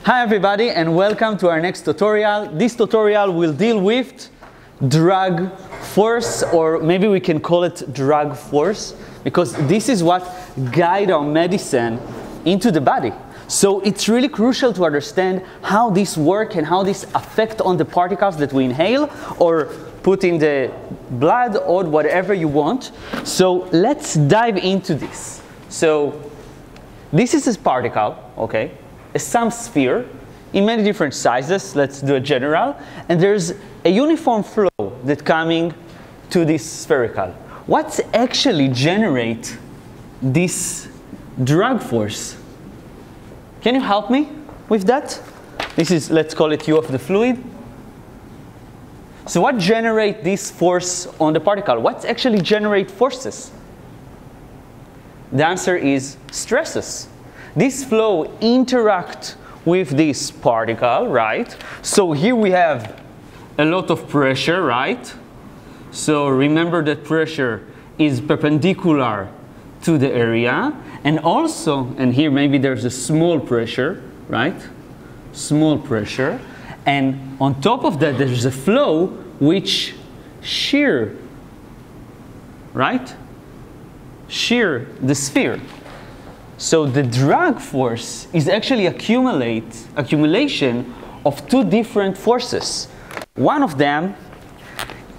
Hi everybody and welcome to our next tutorial. This tutorial will deal with drag force, or maybe we can call it drag force, because this is what guides our medicine into the body. So it's really crucial to understand how this works and how this affects on the particles that we inhale or put in the blood or whatever you want. So let's dive into this. So this is a particle, okay? Some sphere in many different sizes. Let's do a general. And there's a uniform flow that's coming to this spherical. What's actually generate this drag force? Can you help me with that? This is, let's call it U of the fluid. So what generates this force on the particle? What actually generate forces? The answer is stresses. This flow interacts with this particle, right? So here we have a lot of pressure, right? So remember that pressure is perpendicular to the area. And also, and here maybe there's a small pressure, right? Small pressure. And on top of that, there's a flow which shear, right? Shear the sphere. So the drag force is actually accumulation of two different forces. One of them,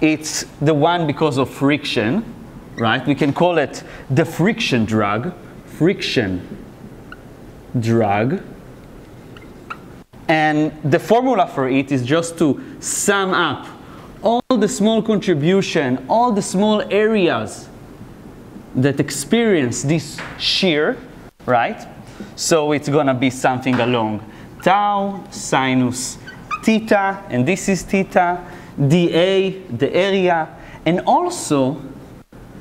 it's the one because of friction, right? We can call it the friction drag. Friction drag. And the formula for it is just to sum up all the small contribution, all the small areas that experience this shear, right? So it's gonna be something along tau sinus theta, and this is theta, dA, the area, and also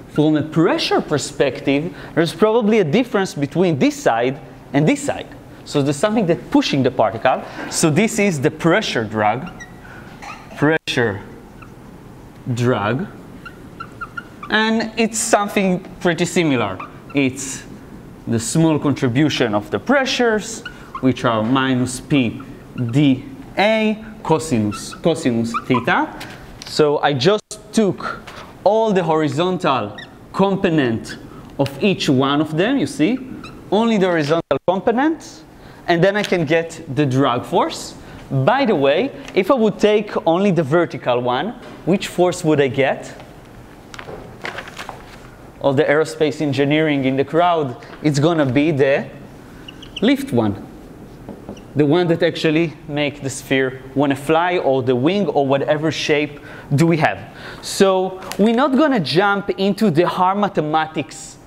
from a pressure perspective, there's probably a difference between this side and this side. So there's something that's pushing the particle. So this is the pressure drag. Pressure drag. And it's something pretty similar. It's the small contribution of the pressures, which are minus P dA cosinus theta. So I just took all the horizontal component of each one of them, you see, only the horizontal component, and then I can get the drag force. By the way, if I would take only the vertical one, which force would I get? All the aerospace engineering in the crowd, it's gonna be the lift one. The one that actually makes the sphere wanna fly, or the wing, or whatever shape do we have. So we're not gonna jump into the hard mathematics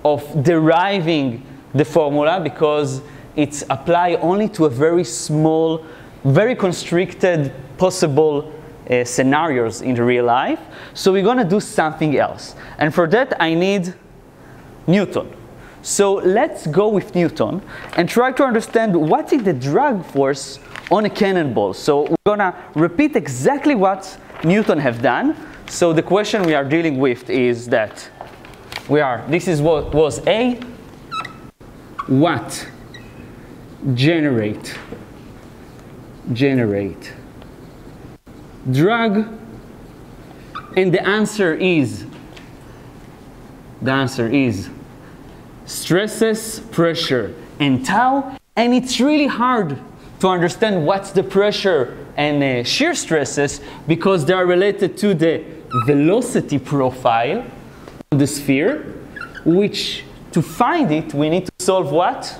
of deriving the formula, because it's applied only to a very small, very constricted possible scenarios in the real life. So we're gonna do something else. And for that I need Newton. So let's go with Newton and try to understand what is the drag force on a cannonball. So we're gonna repeat exactly what Newton have done. So the question we are dealing with is that this is what was A, what generate drag, and the answer is stresses, pressure, and tau. And it's really hard to understand what's the pressure and shear stresses, because they are related to the velocity profile of the sphere, which to find it we need to solve what?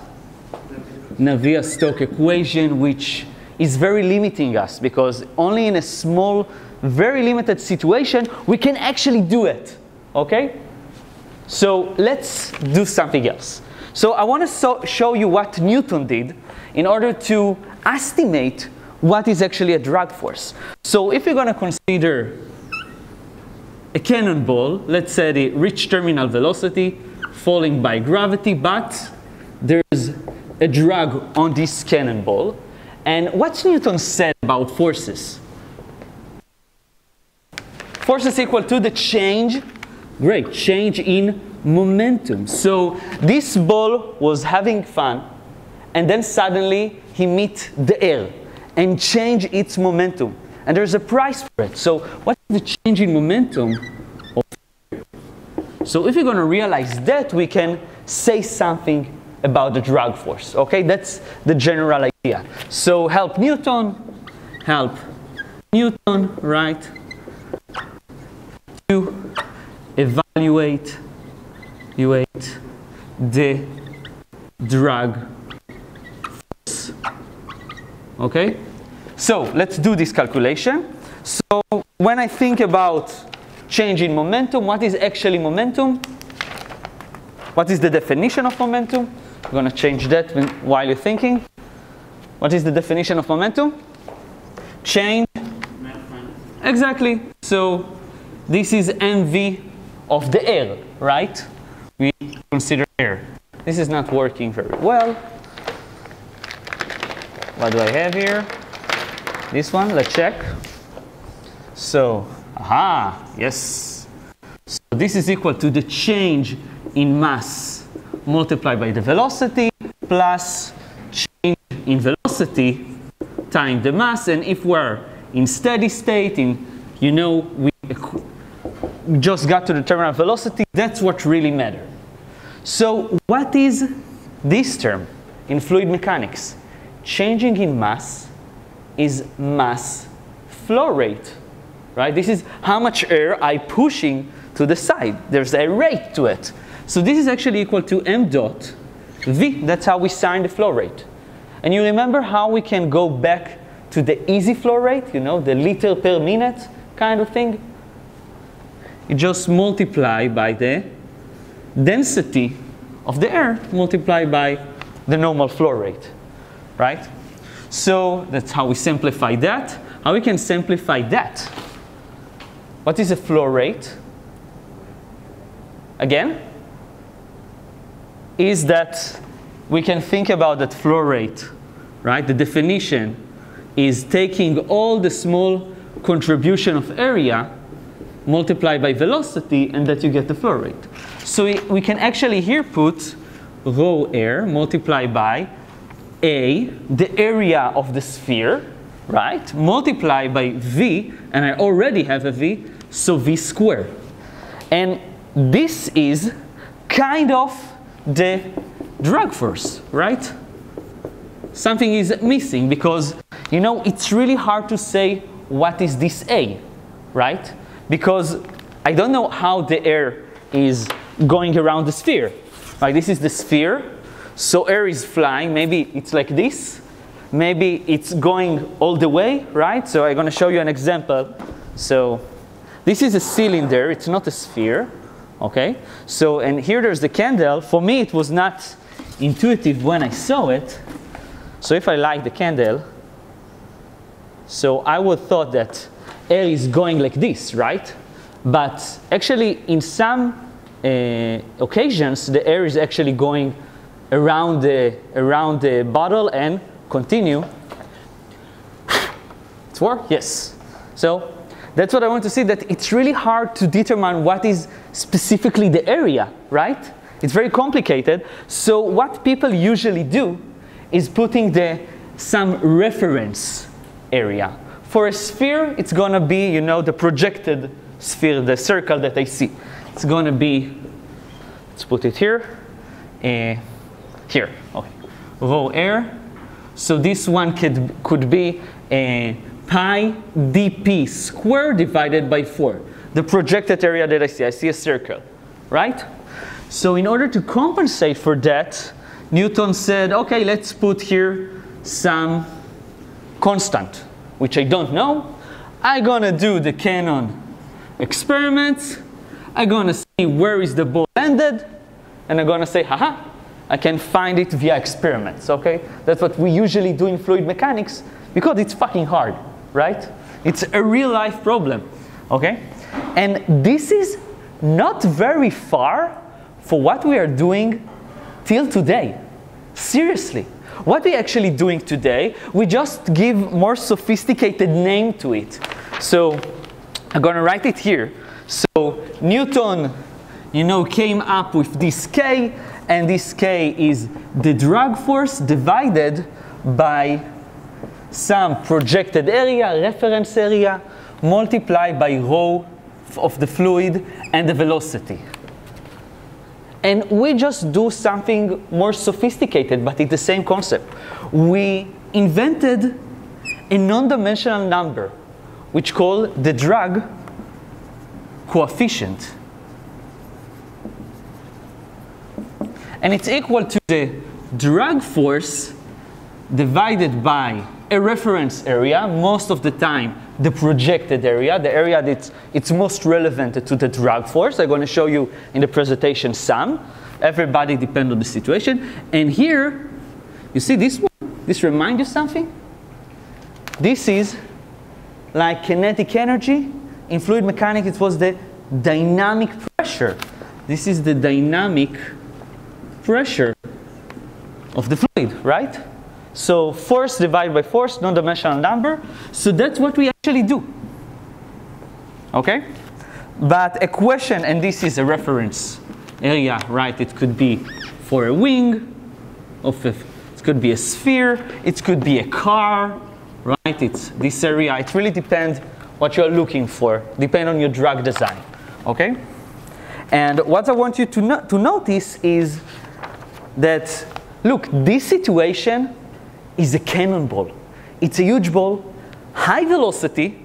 Navier-Stokes equation, which is very limiting us, because only in a small, very limited situation we can actually do it, okay? So let's do something else. So I want to show you what Newton did in order to estimate what is actually a drag force. So if you're going to consider a cannonball, let's say the reach terminal velocity falling by gravity, but there's a drag on this cannonball. And what Newton said about forces? Force is equal to the change in momentum. So this ball was having fun and then suddenly he meets the air and change its momentum. And there's a price for it. So what is the change in momentum of air? So if you're going to realize that, we can say something about the drag force. Okay, that's the general idea. So help Newton, right, to evaluate the drag force. Okay, so let's do this calculation. So when I think about change in momentum, what is actually momentum? What is the definition of momentum? I'm going to change that while you're thinking. What is the definition of momentum? Change. Exactly. So this is mv of the air, right? We consider air. This is not working very well. What do I have here? This one, let's check. So, yes. So this is equal to the change in mass multiplied by the velocity plus change in velocity times the mass. And if we're in steady state, we just got to the terminal velocity, that's what really matters. So what is this term in fluid mechanics? Changing in mass is mass flow rate, right? This is how much air I'm pushing to the side. There's a rate to it. So this is actually equal to m dot v. That's how we sign the flow rate. And you remember how we can go back to the easy flow rate, the liter per minute kind of thing? You just multiply by the density of the air multiplied by the normal flow rate, right? So that's how we simplify that. How we can simplify that? What is a flow rate? Again, is that we can think about that flow rate, right? The definition is taking all the small contribution of area multiplied by velocity, and that you get the flow rate. So we can actually here put rho air multiplied by A, the area of the sphere, right? Multiplied by V, and I already have a V, so V squared. And this is kind of the drag force, right? Something is missing because, it's really hard to say what is this A, right? Because I don't know how the air is going around the sphere. Right? This is the sphere, so air is flying. Maybe it's like this. Maybe it's going all the way, right? So I'm going to show you an example. So this is a cylinder. It's not a sphere, okay? So, and here there's the candle. For me, it was not intuitive when I saw it. So if I light the candle, so I would thought that air is going like this, right? But actually, in some occasions, the air is actually going around the bottle and continue. It's work? Yes. So that's what I want to see, that it's really hard to determine what is specifically the area, right? It's very complicated. So what people usually do is putting some reference area. For a sphere, it's going to be, the projected sphere, the circle that I see. It's going to be, let's put it here, here, okay, rho air. So this one could be pi dp squared divided by 4. The projected area that I see a circle, right? So in order to compensate for that, Newton said, okay, let's put here some constant, which I don't know. I'm going to do the cannon experiments. I'm going to see where is the ball landed. And I'm going to say, haha, I can find it via experiments, okay? That's what we usually do in fluid mechanics because it's fucking hard, right? It's a real life problem, okay? And this is not very far for what we are doing till today. Seriously. What we're actually doing today, we just give more sophisticated name to it. So I'm going to write it here. So Newton, came up with this K, and this K is the drag force divided by some projected area, reference area, multiplied by rho of the fluid and the velocity. And we just do something more sophisticated, but it's the same concept. We invented a non-dimensional number, which called the drag coefficient. And it's equal to the drag force divided by a reference area, most of the time the projected area, the area that it's most relevant to the drag force. I'm going to show you in the presentation some. Everybody depends on the situation. And here, you see this one? This reminds you something? This is like kinetic energy. In fluid mechanics, it was the dynamic pressure. This is the dynamic pressure of the fluid, right? So force divided by force, non-dimensional number. So that's what we actually do. Okay? But a question, and this is a reference area, right? It could be for a wing, it could be a sphere, it could be a car, right? It's this area. It really depends what you're looking for, depend on your drug design. Okay? And what I want you to notice is that, look, this situation is a cannonball. It's a huge ball, high velocity.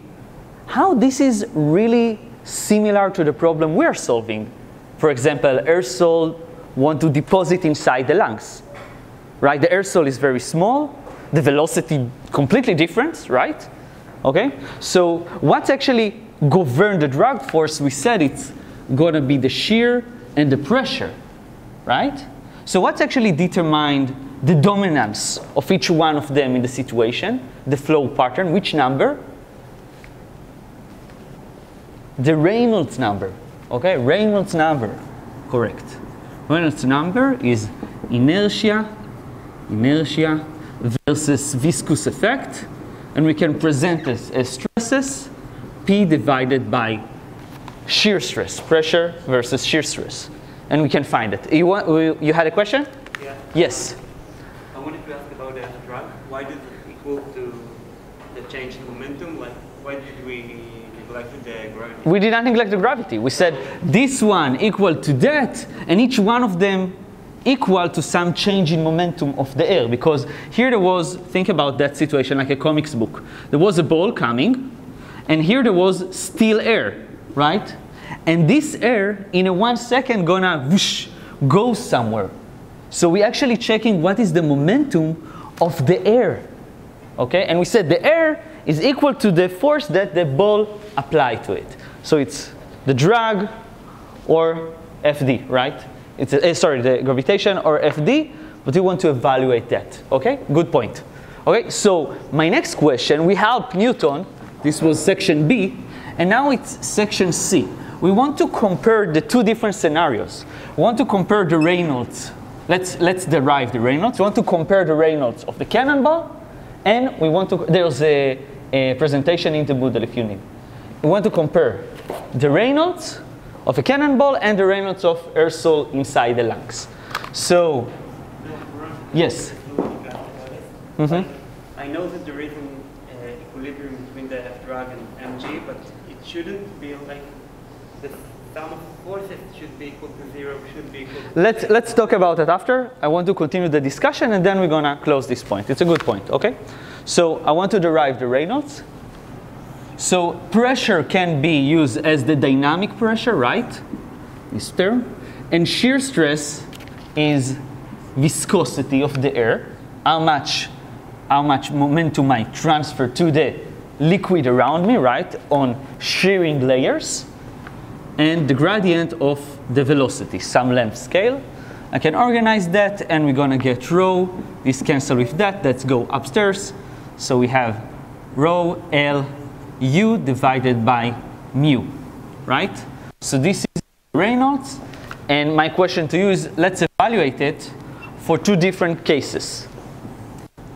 How this is really similar to the problem we're solving. For example, aerosol want to deposit inside the lungs, right? The aerosol is very small, the velocity completely different, right? Okay, so what's actually govern the drag force? We said it's gonna be the shear and the pressure, right? So what's actually determined the dominance of each one of them in the situation, the flow pattern, which number? The Reynolds number, okay? Reynolds number, correct. Reynolds number is inertia versus viscous effect, and we can present this as stresses, P divided by shear stress, pressure versus shear stress. And we can find it. You had a question? Yeah. Yes. I wanted to ask about the drag. Why did it equal to the change in momentum? Like, why did we neglect the gravity? We did not neglect the gravity. We said this one equal to that, and each one of them equal to some change in momentum of the air. Because here there was, think about that situation like a comics book. There was a ball coming, and here there was still air, right? And this air, in a 1 second, gonna whoosh, go somewhere. So we actually checking what is the momentum of the air, okay? And we said the air is equal to the force that the ball applied to it. So it's the drag or FD, right? It's the gravitation or FD, but we want to evaluate that, okay? Good point. Okay, so my next question, we helped Newton. This was section B, and now it's section C. We want to compare the two different scenarios. We want to compare the Reynolds. Let's derive the Reynolds. We want to compare the Reynolds of the cannonball, and we want to, there's a presentation in the Moodle if you need. We want to compare the Reynolds of a cannonball and the Reynolds of aerosol inside the lungs. So, yes? Mm-hmm. I know that there is an equilibrium between the F drag and mg, but it shouldn't be like the sum of forces should be equal to 0, should be equal to Let's talk about it after. I want to continue the discussion, and then we're gonna close this point. It's a good point, okay? So I want to derive the Reynolds. So pressure can be used as the dynamic pressure, right? This term. And shear stress is viscosity of the air. How much momentum I transfer to the liquid around me, right? On shearing layers. And the gradient of the velocity, some length scale. I can organize that, and we're gonna get rho. This cancel with that. Let's go upstairs. So we have rho L U divided by mu, right? So this is Reynolds, and my question to you is, let's evaluate it for two different cases.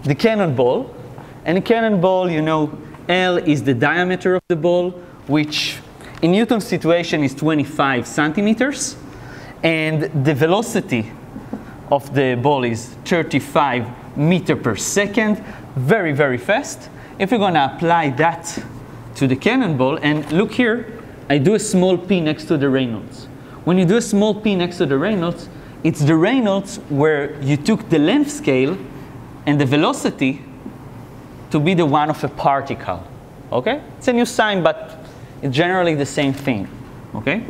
The cannonball, and the cannonball, you know, L is the diameter of the ball, which in Newton's situation is 25 centimeters, and the velocity of the ball is 35 meters per second, very, very fast. If we're going to apply that to the cannonball, and look here, I do a small p next to the Reynolds. When you do a small p next to the Reynolds, it's the Reynolds where you took the length scale and the velocity to be the one of a particle. Okay? It's a new sign, but it's generally the same thing. Okay?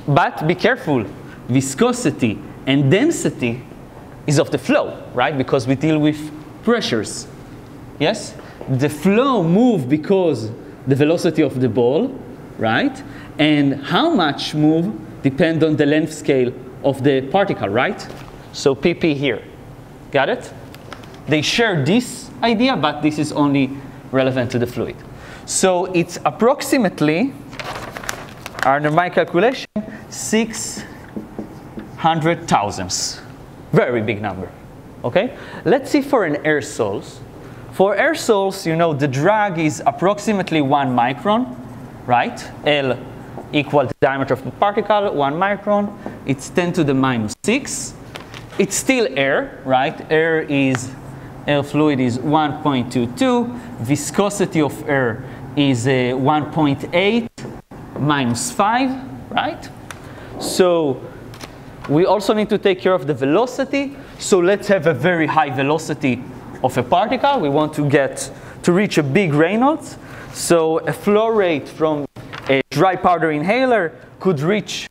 But be careful, viscosity and density is of the flow, right? Because we deal with pressures. Yes? The flow moves because the velocity of the ball, right? And how much move depends on the length scale of the particle, right? So pp here. Got it? They share this idea, but this is only relevant to the fluid. So it's approximately, under my calculation, 600 thousandths. Very big number. Okay? Let's see for an aerosols. For aerosols, you know, the drag is approximately 1 micron, right? L equal the diameter of the particle, 1 micron. It's 10 to the minus 6. It's still air, right? Air fluid is 1.22. Viscosity of air is 1.8 minus 5, right? So we also need to take care of the velocity. So let's have a very high velocity of a particle. We want to reach a big Reynolds. So a flow rate from a dry powder inhaler could reach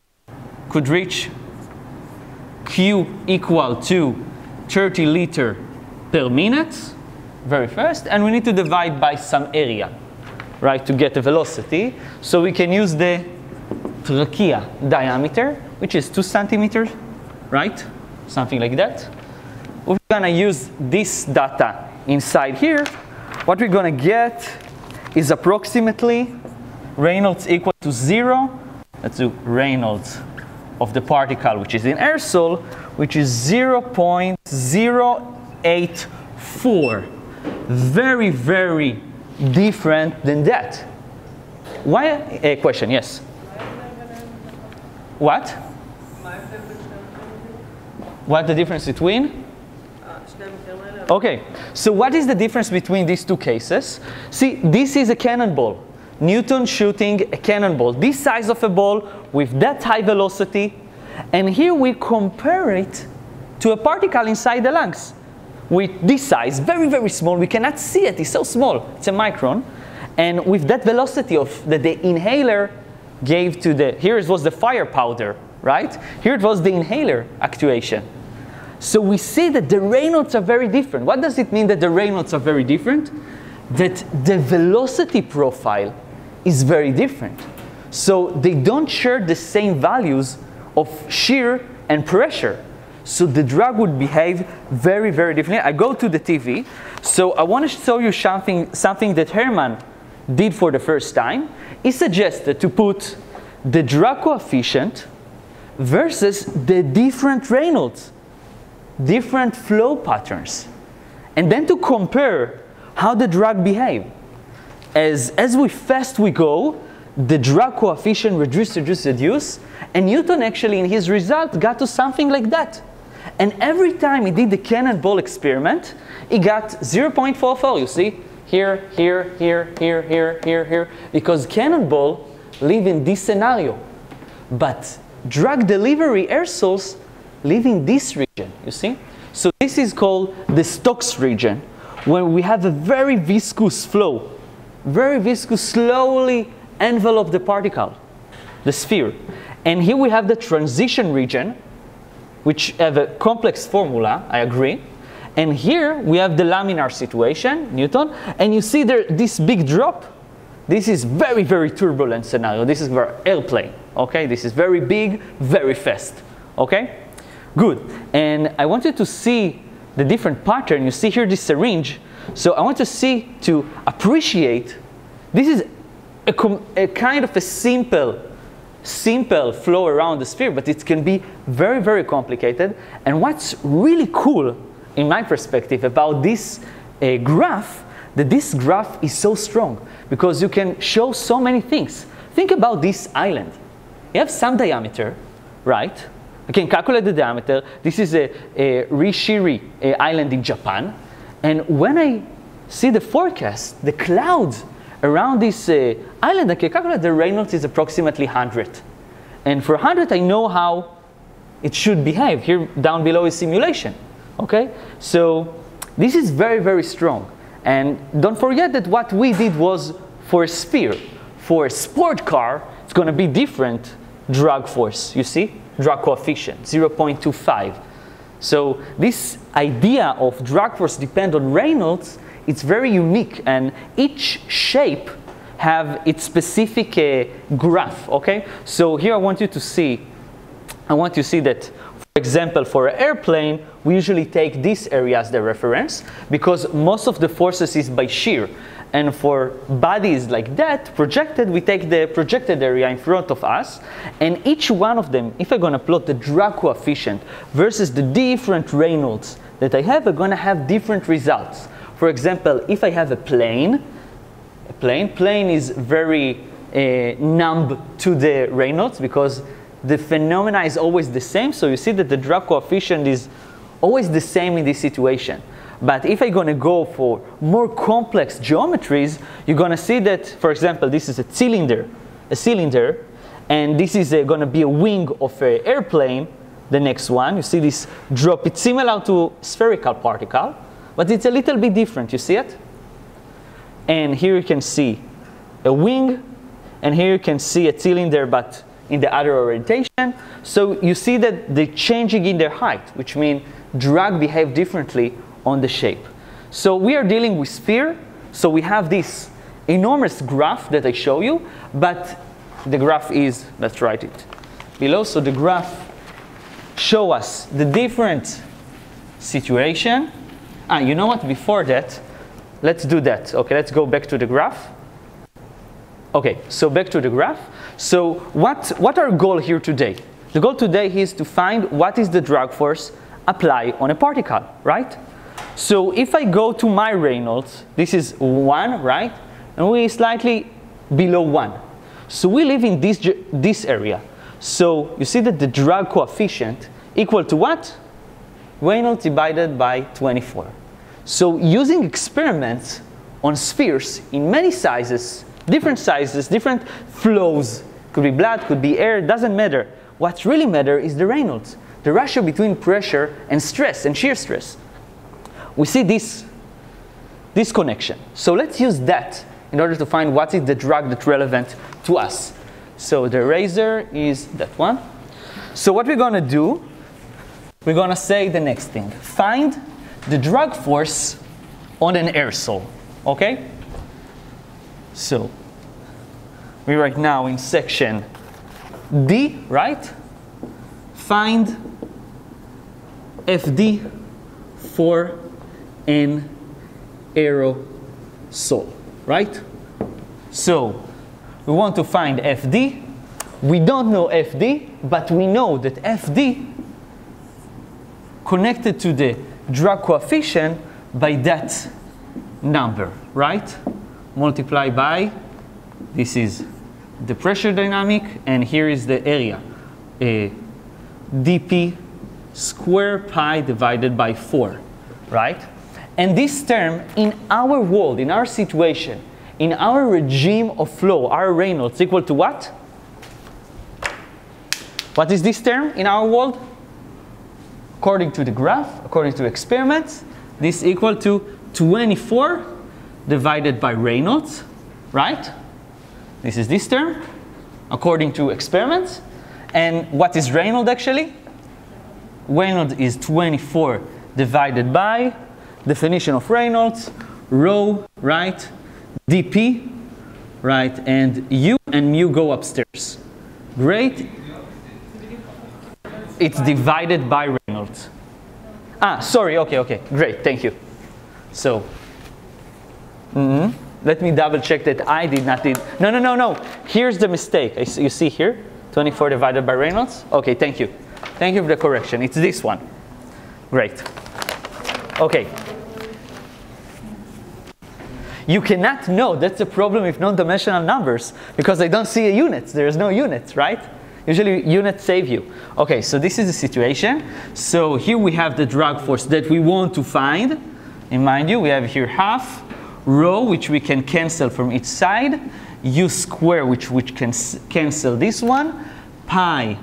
Q equal to 30 liters per minute, very fast, and we need to divide by some area, right, to get the velocity. So we can use the trachea diameter, which is 2 centimeters, right? Something like that. We're gonna use this data inside here. What we're gonna get is approximately Reynolds equal to 0. Let's do Reynolds of the particle, which is in aerosol, which is 0.084. Very, very different than that. Why? A question, yes. What? What's the difference between? Okay, so what is the difference between these two cases? See, this is a cannonball. Newton shooting a cannonball, this size of a ball with that high velocity, and here we compare it to a particle inside the lungs with this size, very, very small. We cannot see it, it's so small, it's a micron, and with that velocity that the inhaler gave to the, here it was the fire powder, right? Here it was the inhaler actuation. So we see that the Reynolds are very different. What does it mean that the Reynolds are very different? That the velocity profile is very different. So they don't share the same values of shear and pressure. So the drug would behave very, very differently. I go to the TV. So I want to show you something that Herman did for the first time. He suggested to put the drug coefficient versus the different Reynolds, different flow patterns, and then to compare how the drug behave. As fast we go, the drug coefficient reduce, and Newton actually in his result got to something like that. And every time he did the cannonball experiment, he got 0.44, you see? Here, because cannonball live in this scenario. But drug delivery aerosols live in this region, you see? So this is called the Stokes region, when we have a very viscous flow, very viscous, slowly envelop the particle, the sphere. And here we have the transition region, which have a complex formula, I agree. And here we have the laminar situation, Newton, and you see there this big drop. This is very, very turbulent scenario. This is our airplane, okay? This is very big, very fast, okay? Good, and I wanted to see the different pattern. You see here this syringe. So I want to appreciate, this is a kind of a simple flow around the sphere, but it can be very, very complicated. And what's really cool, in my perspective, about this graph, that this graph is so strong, because you can show so many things. Think about this island. You have some diameter, right? I can calculate the diameter. This is a Rishiri island in Japan. And when I see the forecast, the clouds around this island, I can calculate the Reynolds is approximately 100. And for 100, I know how it should behave. Here down below is simulation. Okay? So this is very, very strong. And don't forget that what we did was for a sphere. For a sport car, it's going to be different drag force, you see? Drag coefficient, 0.25. So this idea of drag force depend on Reynolds, it's very unique, and each shape have its specific graph, okay? So here I want you to see that, for example, for an airplane, we usually take this area as the reference because most of the forces is by shear. And for bodies like that, projected, we take the projected area in front of us. And each one of them, if I'm going to plot the drag coefficient versus the different Reynolds that I have, I'm going to have different results. For example, if I have a plane is very numb to the Reynolds because the phenomena is always the same. So you see that the drag coefficient is always the same in this situation. But if I'm going to go for more complex geometries, you're going to see that, for example, this is a cylinder, and this is going to be a wing of an airplane, the next one. You see this drop. It's similar to spherical particle, but it's a little bit different. You see it? And here you can see a wing, and here you can see a cylinder, but in the other orientation. So you see that they're changing in their height, which means drag behave differently on the shape. So we are dealing with sphere, so we have this enormous graph that I show you, but the graph is, let's write it below, so the graph show us the different situation. You know what, before that, let's do that. Okay, let's go back to the graph. Okay, so back to the graph. So what our goal here today? The goal today is to find what is the drag force applied on a particle, right? So if I go to my Reynolds, this is 1, right? And we slightly below 1. So we live in this area. So you see that the drag coefficient equal to what? Reynolds divided by 24. So using experiments on spheres in many sizes, different flows, could be blood, could be air, doesn't matter. What really matters is the Reynolds, the ratio between pressure and stress and shear stress. We see this connection. So let's use that in order to find what is the drag that's relevant to us. So the razor is that one. So what we're going to do, we're going to say the next thing. Find the drag force on an aerosol. Okay? So we right now in section D, right? Find FD for an aerosol, right? So we want to find FD. We don't know FD, but we know that FD connected to the drag coefficient by that number, right? Multiply by, this is the pressure dynamic, and here is the area. dP square pi divided by 4, right? And this term, in our world, in our situation, in our regime of flow, our Reynolds equal to what? What is this term in our world? According to the graph, according to experiments, this equal to 24 divided by Reynolds, right? This is this term, according to experiments. And what is Reynolds actually? Reynolds is 24 divided by, definition of Reynolds, rho, right, dP, right, and U and mu go upstairs. Great. It's divided by Reynolds. Sorry, okay, great, thank you. So, let me double check that I did not did. No. Here's the mistake. You see here, 24 divided by Reynolds. Okay, thank you. Thank you for the correction. It's this one. Great. Okay. You cannot know, that's the problem with non-dimensional numbers, because I don't see a units. There is no units, right? Usually units save you. Okay, so this is the situation. So here we have the drag force that we want to find. And mind you, we have here half rho, which we can cancel from each side, u square, which can cancel this one, pi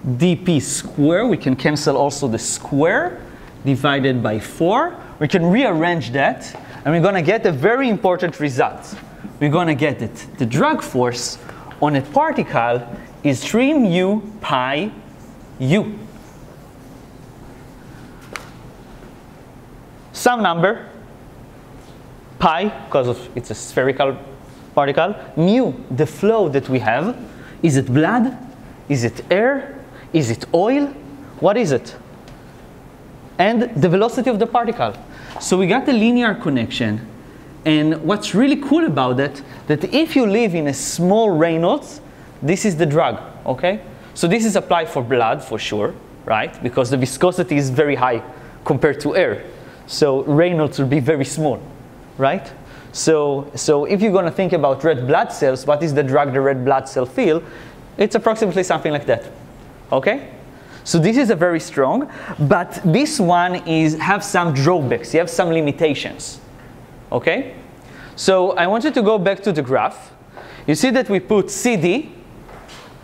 dp square, we can cancel also the square, divided by 4. We can rearrange that, and we're going to get a very important result. We're going to get it. The drag force on a particle is 3 mu pi u. Some number, pi, because it's a spherical particle, mu, the flow that we have. Is it blood? Is it air? Is it oil? What is it? And the velocity of the particle. So we got a linear connection. And what's really cool about it, that if you live in a small Reynolds, this is the drag, okay? So this is applied for blood, for sure, right? Because the viscosity is very high compared to air. So Reynolds will be very small, right? So if you're going to think about red blood cells, what is the drag the red blood cell feel? It's approximately something like that, okay? So this is a very strong, but this one have some drawbacks. You have some limitations, okay? So I want you to go back to the graph. You see that we put CD.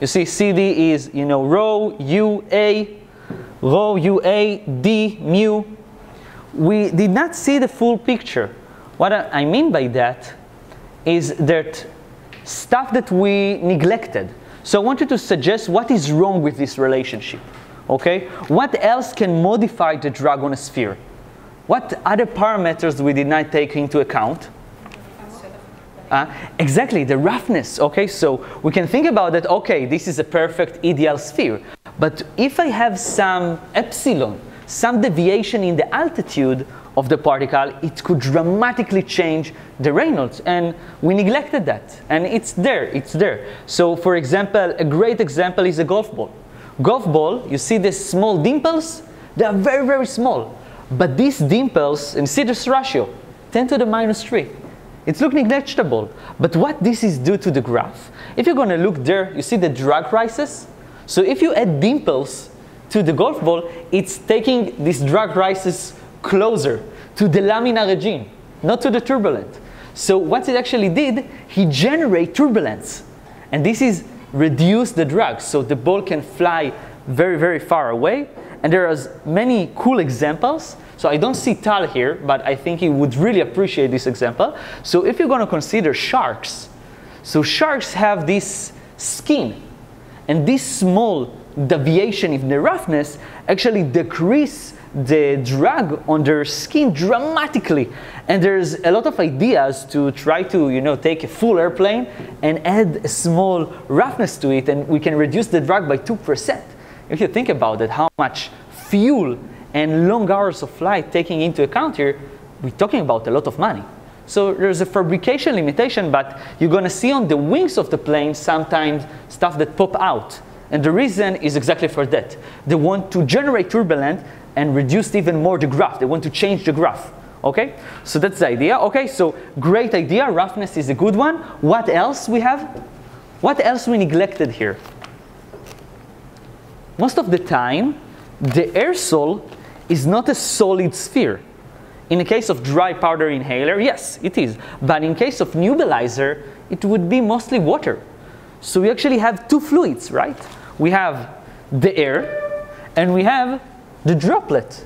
You see CD is, rho, UA, rho, UA, D, mu. We did not see the full picture. What I mean by that is that stuff that we neglected. So I want you to suggest what is wrong with this relationship. Okay? What else can modify the drag on a sphere? What other parameters we did not take into account? Exactly, the roughness. Okay, so we can think about that. Okay, this is a perfect ideal sphere. But if I have some epsilon, some deviation in the altitude of the particle, it could dramatically change the Reynolds. And we neglected that. And it's there, it's there. So for example, a great example is a golf ball. Golf ball, you see these small dimples? They are very, very small. But these dimples, and see this ratio, 10 to the minus 3. It looks negligible. But what this is due to the graph, if you're going to look there, you see the drag rises? So if you add dimples to the golf ball, it's taking this drag rises closer to the laminar regime, not to the turbulent. So what it actually did, he generated turbulence. And this is reduce the drag, so the ball can fly very, very far away. And there are many cool examples. So I don't see Tal here, but I think he would really appreciate this example. So if you're going to consider sharks, so sharks have this skin, and this small deviation in the roughness actually decrease the drag on their skin dramatically. And there's a lot of ideas to try to, take a full airplane and add a small roughness to it, and we can reduce the drag by 2%. If you think about it, how much fuel and long hours of flight taking into account here, we're talking about a lot of money. So there's a fabrication limitation, but you're going to see on the wings of the plane sometimes stuff that pop out. And the reason is exactly for that. They want to generate turbulence and reduce even more the graph. They want to change the graph. Okay? So that's the idea. Okay, so great idea. Roughness is a good one. What else we have? What else we neglected here? Most of the time, the aerosol is not a solid sphere. In the case of dry powder inhaler, yes, it is. But in case of nebulizer, it would be mostly water. So we actually have two fluids, right? We have the air, and we have the droplet.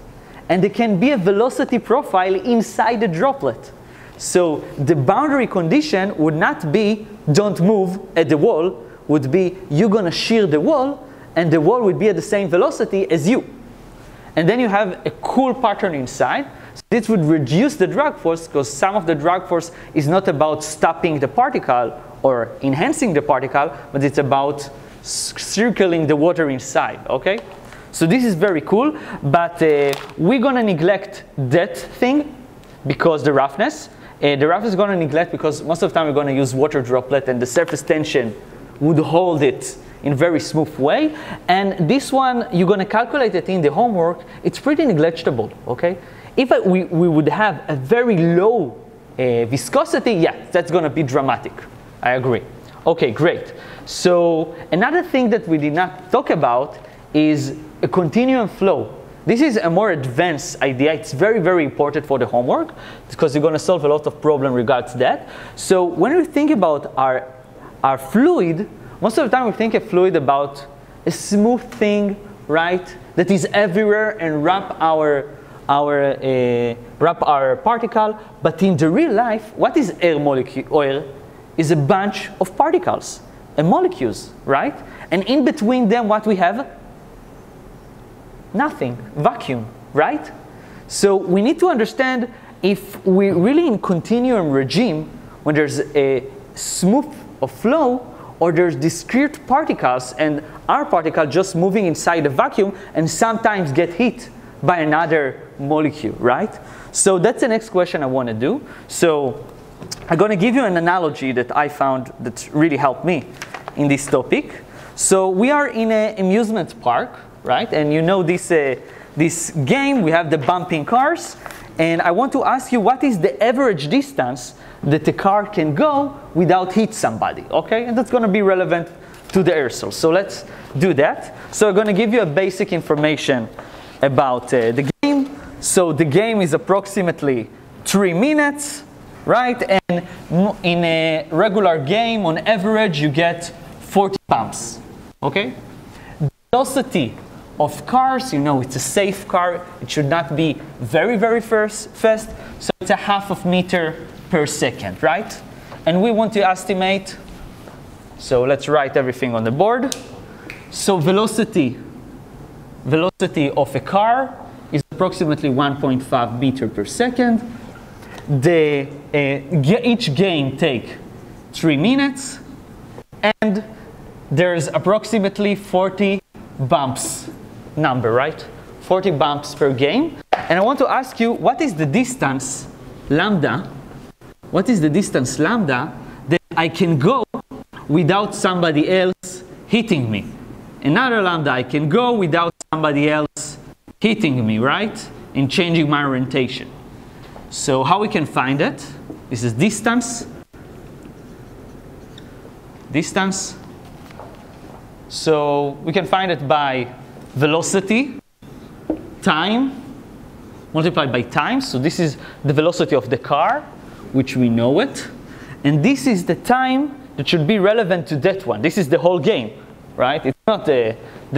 And there can be a velocity profile inside the droplet. So the boundary condition would not be don't move at the wall, would be you're going to shear the wall, and the wall would be at the same velocity as you. And then you have a cool pattern inside. So this would reduce the drag force, because some of the drag force is not about stopping the particle or enhancing the particle, but it's about circling the water inside, okay? So this is very cool, but we're going to neglect that thing because the roughness. The roughness is going to neglect because most of the time we're going to use water droplet, and the surface tension would hold it in a very smooth way. And this one, you're going to calculate it in the homework. It's pretty negligible, okay? If we would have a very low viscosity, yeah, that's going to be dramatic. I agree. Okay, great. So another thing that we did not talk about is a continuum flow. This is a more advanced idea. It's very, very important for the homework because you're going to solve a lot of problems regards that. So when we think about our fluid, most of the time we think of fluid about a smooth thing, right, that is everywhere and wrap our particle. But in the real life, what is air molecule? Oil is a bunch of particles, molecules, right? And in between them, what we have? Nothing, vacuum, right? So we need to understand if we're really in continuum regime, when there's a smooth flow, or there's discrete particles, and our particle just moving inside the vacuum, and sometimes get hit by another molecule, right? So that's the next question I want to do. So I'm going to give you an analogy that I found that really helped me in this topic. So we are in an amusement park, right? And you know this game, we have the bumping cars. And I want to ask you, what is the average distance that the car can go without hit somebody, okay? And that's going to be relevant to the aerosol. So let's do that. So I'm going to give you a basic information about the game. So the game is approximately 3 minutes, right? And in a regular game, on average, you get 40 bumps, okay? Velocity of cars, you know, it's a safe car. It should not be very, very fast. So it's a half of meter per second, right? And we want to estimate, so let's write everything on the board. So velocity of a car is approximately 1.5 meter per second. Each game takes 3 minutes, and there's approximately 40 bumps number, right? 40 bumps per game. And I want to ask you, what is the distance lambda? What is the distance lambda that I can go without somebody else hitting me? Another lambda I can go without somebody else hitting me, right? And changing my orientation. So how we can find it? This is distance. Distance. So we can find it by velocity, time, multiplied by time. So this is the velocity of the car, which we know it. And this is the time that should be relevant to that one. This is the whole game, right? It's not the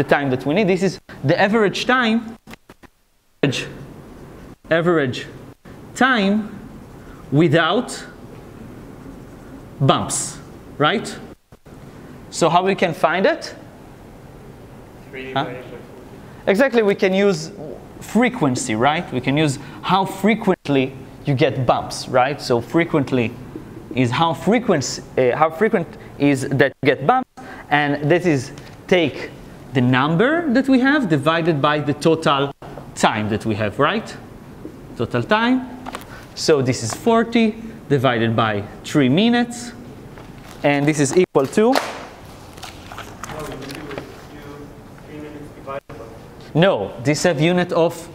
time that we need. This is the average time, average time without bumps, right? So how we can find it? 3 divided by 40. Exactly, we can use frequency, right? We can use how frequently you get bumps, right? So frequently is how frequent is that you get bumps, and that is take the number that we have divided by the total time that we have, right? Total time. So this is 40 divided by 3 minutes, and this is equal to. No, this have unit of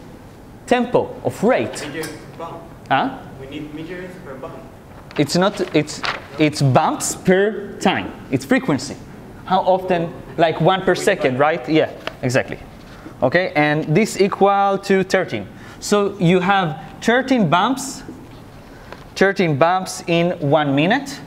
tempo, of rate. Meters per bump. Huh? We need meters per bump. It's not, it's bumps per time. It's frequency. How often? Like 1 per second, right? Yeah, exactly. Okay, and this equal to 13. So you have 13 bumps in 1 minute.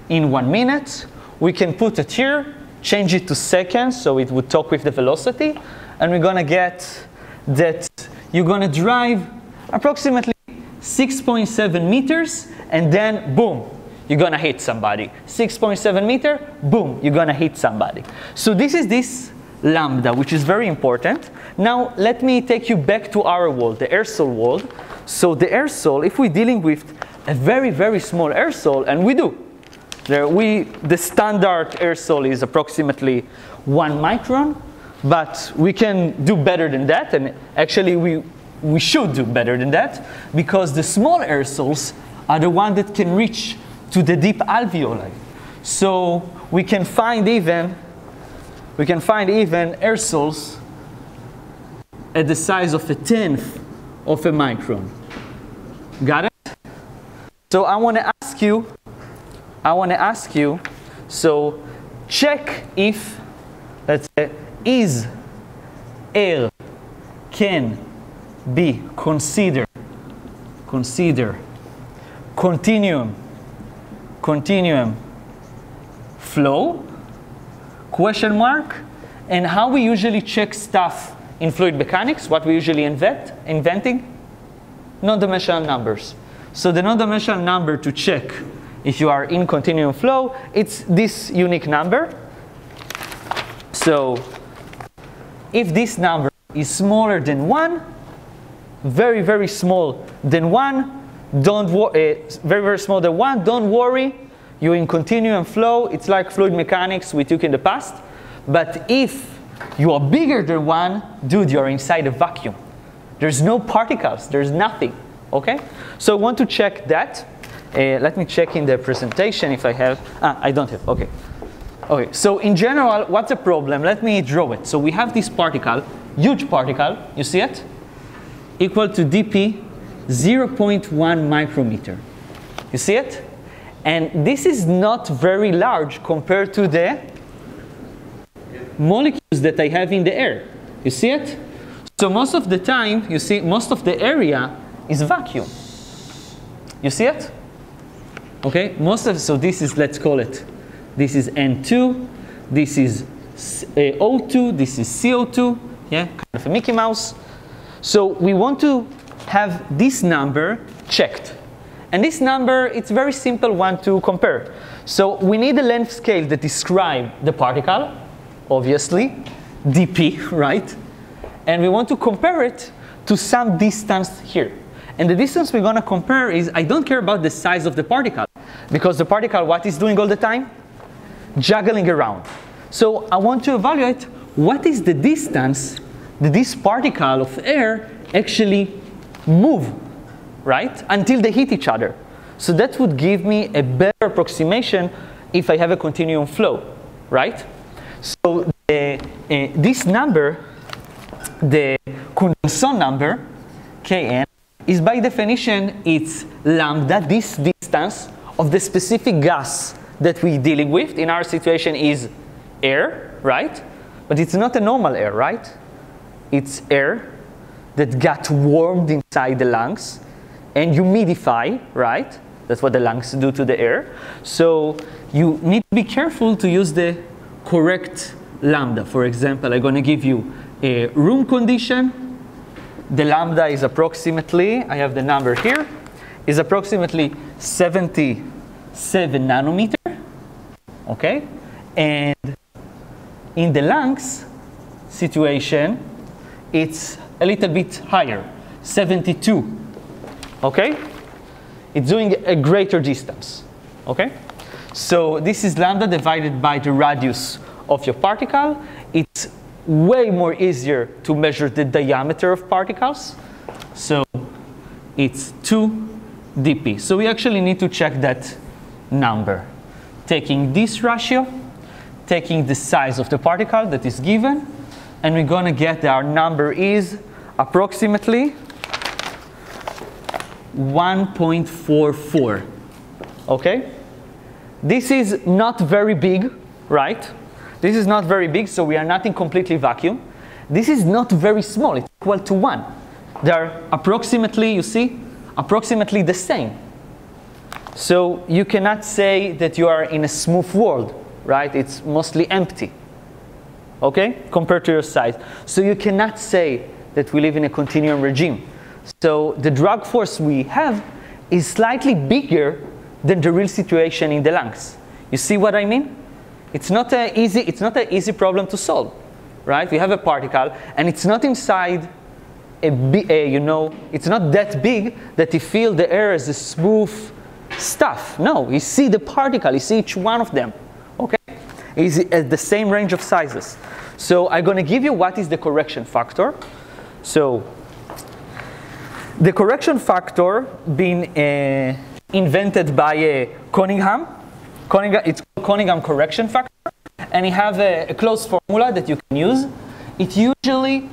In 1 minute, we can put it here, change it to seconds, so it would talk with the velocity. And we're going to get that you're going to drive approximately 6.7 meters, and then boom, you're going to hit somebody. 6.7 meter, boom, you're going to hit somebody. So this is this lambda, which is very important. Now let me take you back to our world, the aerosol world. So the aerosol, if we're dealing with a very, very small aerosol, and we do, the standard aerosol is approximately 1 micron. But we can do better than that, and actually we should do better than that, because the small aerosols are the ones that can reach to the deep alveoli. So we can find even aerosols at the size of 1/10 of a micron. Got it? So I want to ask you So check if, let's say, is air can be considered continuum flow, question mark, and how we usually check stuff in fluid mechanics, what we usually inventing, non-dimensional numbers. So the non-dimensional number to check if you are in continuum flow, it's this unique number. So if this number is smaller than 1, very, very small than 1, very small than 1, don't worry, you're in continuum flow. It's like fluid mechanics we took in the past. But if you are bigger than 1, dude, you're inside a vacuum. There's no particles, there's nothing, okay? So I want to check that. Let me check in the presentation if I have, I don't have, okay. Okay, so in general, what's the problem? Let me draw it. So we have this particle, huge particle, you see it? Equal to dp 0.1 micrometer. You see it? And this is not very large compared to the molecules that I have in the air. You see it? So most of the time, you see, most of the area is vacuum. You see it? Okay, so this is, let's call it, this is N2, this is O2, this is CO2, yeah, kind of a Mickey Mouse. So we want to have this number checked. And this number, it's very simple one to compare. So we need a length scale that describes the particle, obviously, dp, right? And we want to compare it to some distance here. And the distance we're going to compare is, I don't care about the size of the particle, because the particle, what is doing all the time? Juggling around. So I want to evaluate what is the distance that this particle of air actually move, right? Until they hit each other. So that would give me a better approximation if I have a continuum flow, right? So this number, the Condorcet number, Kn, is by definition, it's lambda, this distance of the specific gas that we're dealing with. In our situation is air, right? But it's not a normal air, right? It's air that got warmed inside the lungs and humidify, right? That's what the lungs do to the air. So you need to be careful to use the correct lambda. For example, I'm going to give you a room condition. The lambda is approximately, I have the number here, is approximately 77 nanometer, okay? And in the lungs situation, it's a little bit higher, 72, okay? It's doing a greater distance, okay? So this is lambda divided by the radius of your particle. It's way more easier to measure the diameter of particles. So it's 2 dp. So we actually need to check that number. Taking this ratio, taking the size of the particle that is given, and we're going to get that our number is approximately 1.44. Okay? This is not very big, right? This is not very big, so we are not in completely vacuum. This is not very small, it's equal to 1. They are approximately, you see, approximately the same. So you cannot say that you are in a smooth world, right? It's mostly empty, okay, compared to your size. So you cannot say that we live in a continuum regime. So the drag force we have is slightly bigger than the real situation in the lungs. You see what I mean? It's not an easy problem to solve, right? We have a particle, and it's not inside it's not that big that you feel the air as a smooth stuff. No, you see the particle, you see each one of them, okay? It's at the same range of sizes. So I'm going to give you what is the correction factor. So the correction factor being invented by Cunningham. It's called Cunningham correction factor, and you have a closed formula that you can use. It's usually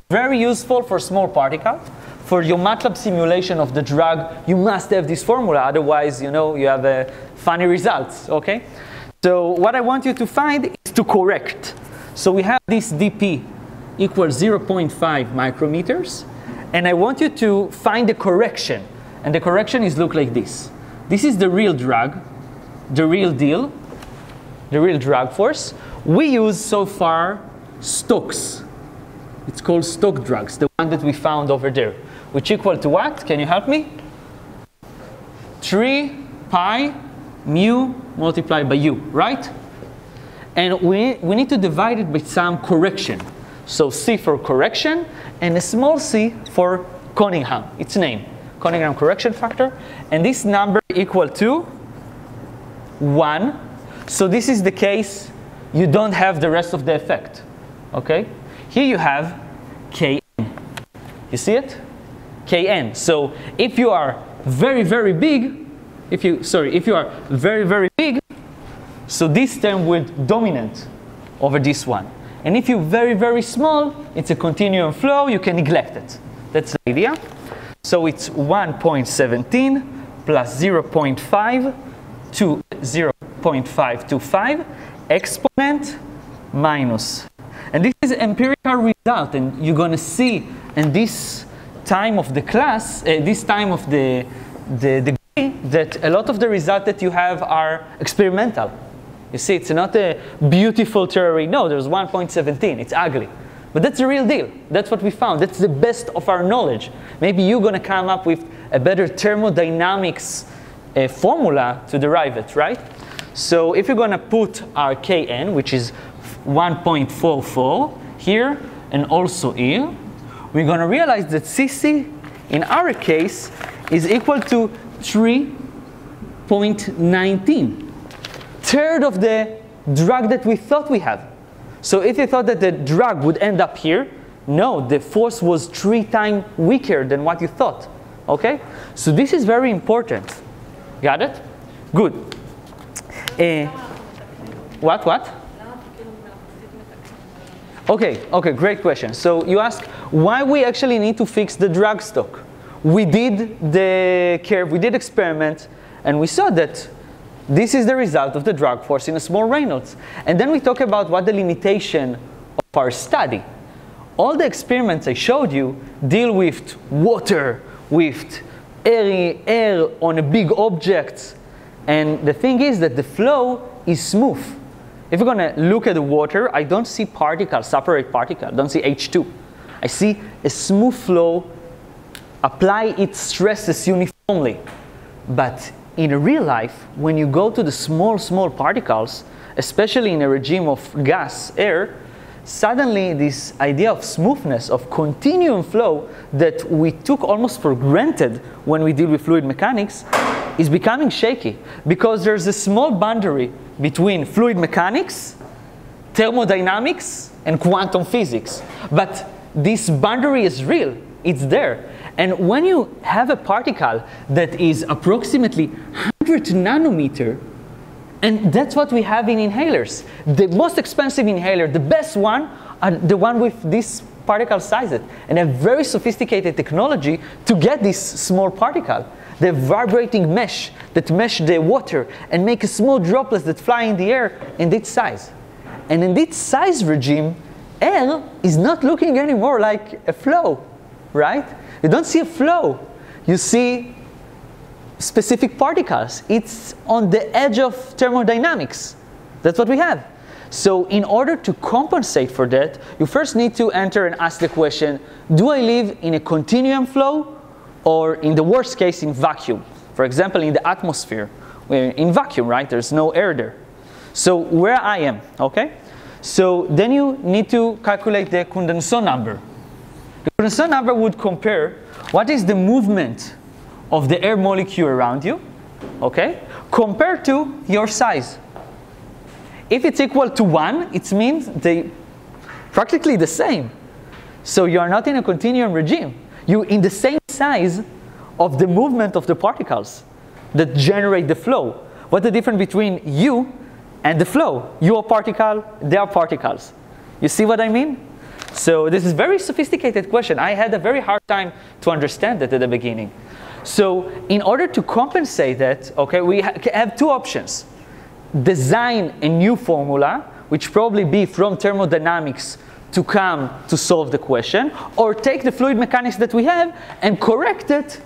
very useful for small particles. For your MATLAB simulation of the drug, you must have this formula, otherwise, you have funny results, okay? So what I want you to find is to correct. So we have this dP equals 0.5 micrometers, and I want you to find the correction. And the correction is look like this. This is the real drag, the real deal, the real drag force. We use so far Stokes. It's called Stokes drugs, the one that we found over there, which equal to what? Can you help me? 3 pi mu multiplied by u, right? And we need to divide it by some correction. So C for correction, and a small c for Cunningham, its name. Cunningham correction factor. And this number equal to 1. So this is the case you don't have the rest of the effect. Okay? Here you have Kn. You see it? Kn. So if you are very, very big, if you are very, very big, so this term would dominate over this one. And if you're very, very small, it's a continuum flow, you can neglect it. That's the idea. So it's 1.17 plus 0.5 to 0.525 exponent minus. And this is empirical result, and you're going to see in this time of the class, this time of the degree, that a lot of the results that you have are experimental. You see, it's not a beautiful theory. No, there's 1.17. It's ugly. But that's the real deal. That's what we found. That's the best of our knowledge. Maybe you're going to come up with a better thermodynamics formula to derive it, right? So if you're going to put our Kn, which is 1.44 here and also here, we're going to realize that Cc, in our case, is equal to 3.19. Third of the drag that we thought we have. So if you thought that the drag would end up here, no, the force was 3 times weaker than what you thought. Okay? So this is very important. Got it? Good. What? Okay, great question. So you ask why we actually need to fix the drag stock. We did the curve, we did experiment, and we saw that this is the result of the drag force in a small Reynolds. And then we talk about what the limitation of our study. All the experiments I showed you deal with water, with air on a big object. And the thing is that the flow is smooth. If you're going to look at the water, I don't see particles, separate particles. I don't see H2. I see a smooth flow, apply its stresses uniformly. But in real life, when you go to the small particles, especially in a regime of gas, air, suddenly this idea of smoothness, of continuum flow that we took almost for granted when we deal with fluid mechanics is becoming shaky, because there's a small boundary between fluid mechanics, thermodynamics, and quantum physics. But this boundary is real, it's there. And when you have a particle that is approximately 100 nanometer, and that's what we have in inhalers. The most expensive inhaler, the best one, are the one with this particle sizes, and a very sophisticated technology to get this small particle. The vibrating mesh that mesh the water and make a small droplets that fly in the air in this size. And in this size regime, air is not looking anymore like a flow, right? You don't see a flow. You see specific particles. It's on the edge of thermodynamics. That's what we have. So in order to compensate for that, you first need to enter and ask the question, do I live in a continuum flow, or in the worst case in vacuum? For example, in the atmosphere, we're in vacuum, right? There's no air there. So where I am, okay? So then you need to calculate the Condorcet number. The Condorcet number would compare what is the movement of the air molecule around you, okay, compared to your size. If it's equal to 1, it means they practically the same. So you are not in a continuum regime. You're in the same size of the movement of the particles that generate the flow. What's the difference between you and the flow? You are particle, they are particles. You see what I mean? So this is a very sophisticated question. I had a very hard time to understand that at the beginning. So in order to compensate that, okay, we have two options. design a new formula, which probably be from thermodynamics to come to solve the question, or take the fluid mechanics that we have and correct it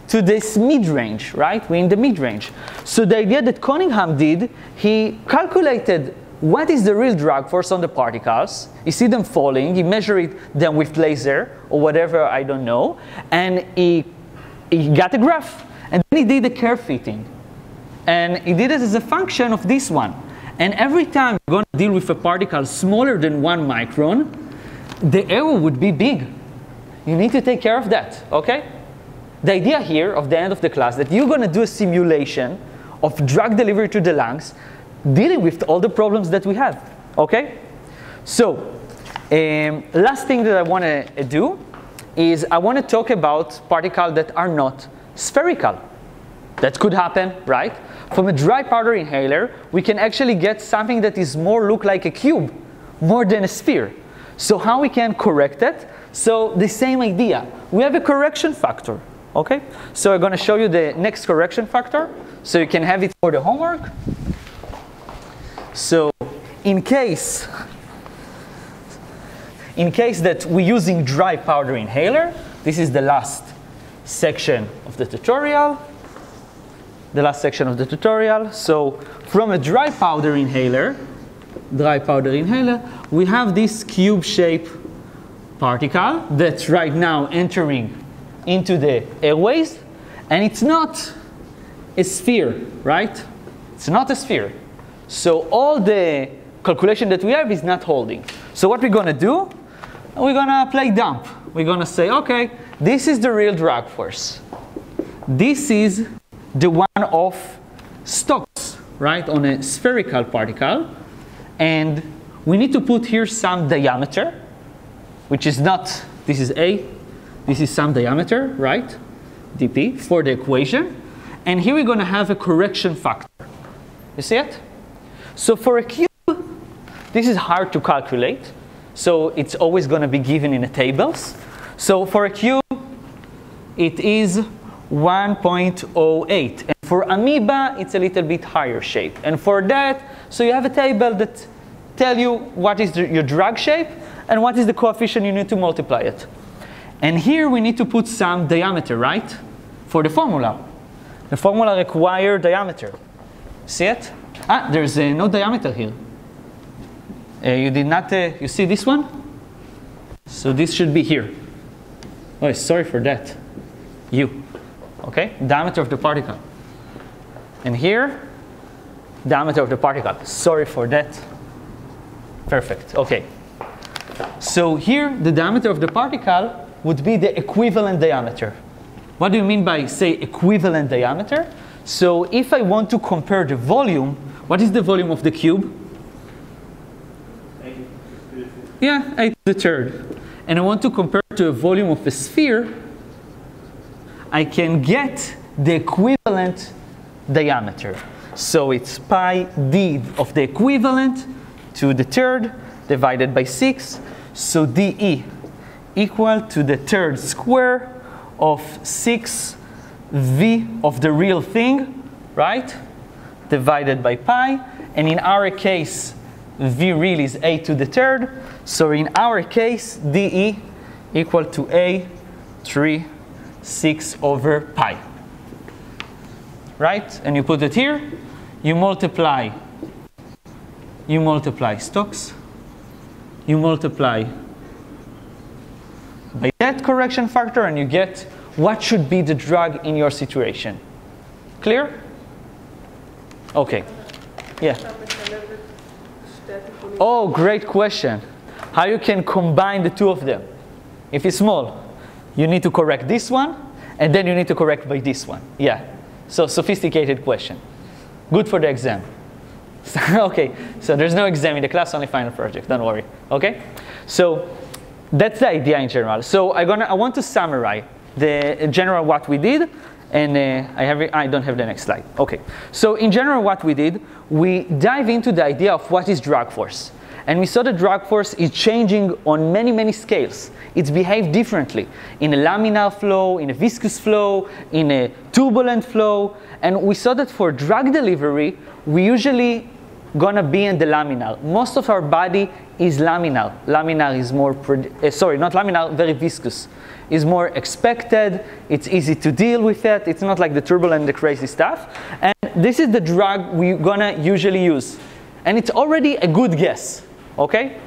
to this mid-range, right? We're in the mid-range. So the idea that Cunningham did, he calculated what is the real drag force on the particles. You see them falling, he measured them with laser or whatever, I don't know, and he got a graph. And then he did a curve fitting. And he did it as a function of this one. And every time you're going to deal with a particle smaller than 1 micron, the error would be big. You need to take care of that, okay? The idea here of the end of the class that you're going to do a simulation of drug delivery to the lungs, dealing with all the problems that we have, okay? So, last thing that I want to do is I want to talk about particles that are not spherical. That could happen, right? From a dry powder inhaler, we can actually get something that is more look like a cube, more than a sphere. So how we can correct it? So the same idea. We have a correction factor, okay? So I'm going to show you the next correction factor, so you can have it for the homework. So in case that we're using dry powder inhaler, this is the last section of the tutorial. So from a dry powder inhaler, we have this cube-shaped particle that's right now entering into the airways, and it's not a sphere, right? It's not a sphere. So all the calculation that we have is not holding. So what we're going to do, we're going to play dump. We're going to say, okay, this is the real drag force. This is the one of Stokes, right, on a spherical particle. And we need to put here some diameter, which is not, this is A, this is some diameter, right, dp, for the equation. And here we're going to have a correction factor. You see it? So for a cube, this is hard to calculate. So it's always going to be given in the tables. So for a cube, it is 1.08. And for amoeba, it's a little bit higher shape. And for that, so you have a table that tells you what is your drag shape and what is the coefficient you need to multiply it. And here we need to put some diameter, right? For the formula. The formula requires diameter. See it? Ah, there's no diameter here. You did not, you see this one? So this should be here. Oh, sorry for that. U. Okay, diameter of the particle. And here, diameter of the particle. Sorry for that. Perfect, okay. So here, the diameter of the particle would be the equivalent diameter. What do you mean by, say, equivalent diameter? So if I want to compare the volume, what is the volume of the cube? 8 Yeah, 8 to the third. And I want to compare to a volume of a sphere, I can get the equivalent diameter. So it's pi d of the equivalent to the third divided by 6. So dE equal to the third square of 6v of the real thing, right? Divided by pi. And in our case, v real is a to the third. So in our case, dE equal to a 3/6 over pi. Right? And you put it here. You multiply Stokes. You multiply by that correction factor, and you get what should be the drag in your situation. Clear? Okay. Yeah. Oh, great question. How you can combine the two of them? If it's small, you need to correct this one, and then you need to correct by this one. Yeah. So sophisticated question. Good for the exam. Okay. So there's no exam in the class, only final project. Don't worry. Okay. So that's the idea in general. So I want to summarize the general what we did, and I don't have the next slide. Okay. So in general, what we did, we dive into the idea of what is drag force. And we saw the drag force is changing on many, many scales. It's behaved differently in a laminar flow, in a viscous flow, in a turbulent flow. And we saw that for drug delivery, we usually gonna be in the laminar. Most of our body is laminar. Laminar is more, not laminar, very viscous. Is more expected, it's easy to deal with it, it's not like the turbulent, the crazy stuff. And this is the drug we're gonna usually use. And it's already a good guess, okay?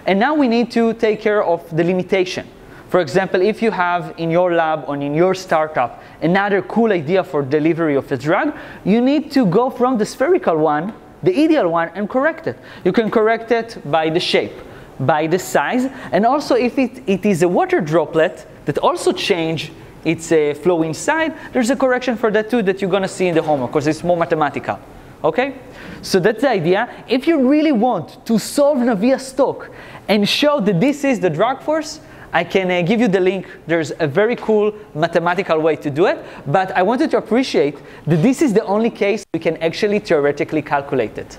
And now we need to take care of the limitation. For example, if you have in your lab or in your startup another cool idea for delivery of a drug, you need to go from the spherical one, the ideal one, and correct it. You can correct it by the shape, by the size, and also if it is a water droplet that also change its flow inside, there's a correction for that too that you're gonna see in the homework, because it's more mathematical, okay? So that's the idea. If you really want to solve Navier-Stokes and show that this is the drag force, I can give you the link. There's a very cool mathematical way to do it, but I wanted to appreciate that this is the only case we can actually theoretically calculate it.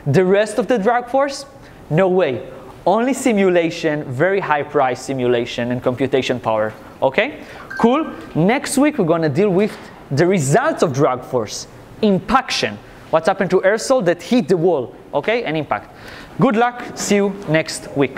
The rest of the drag force, no way. Only simulation, very high price simulation and computation power, okay? Cool. Next week, we're gonna deal with the results of drag force, impaction. What's happened to aerosol that hit the wall, okay? And impact. Good luck, see you next week.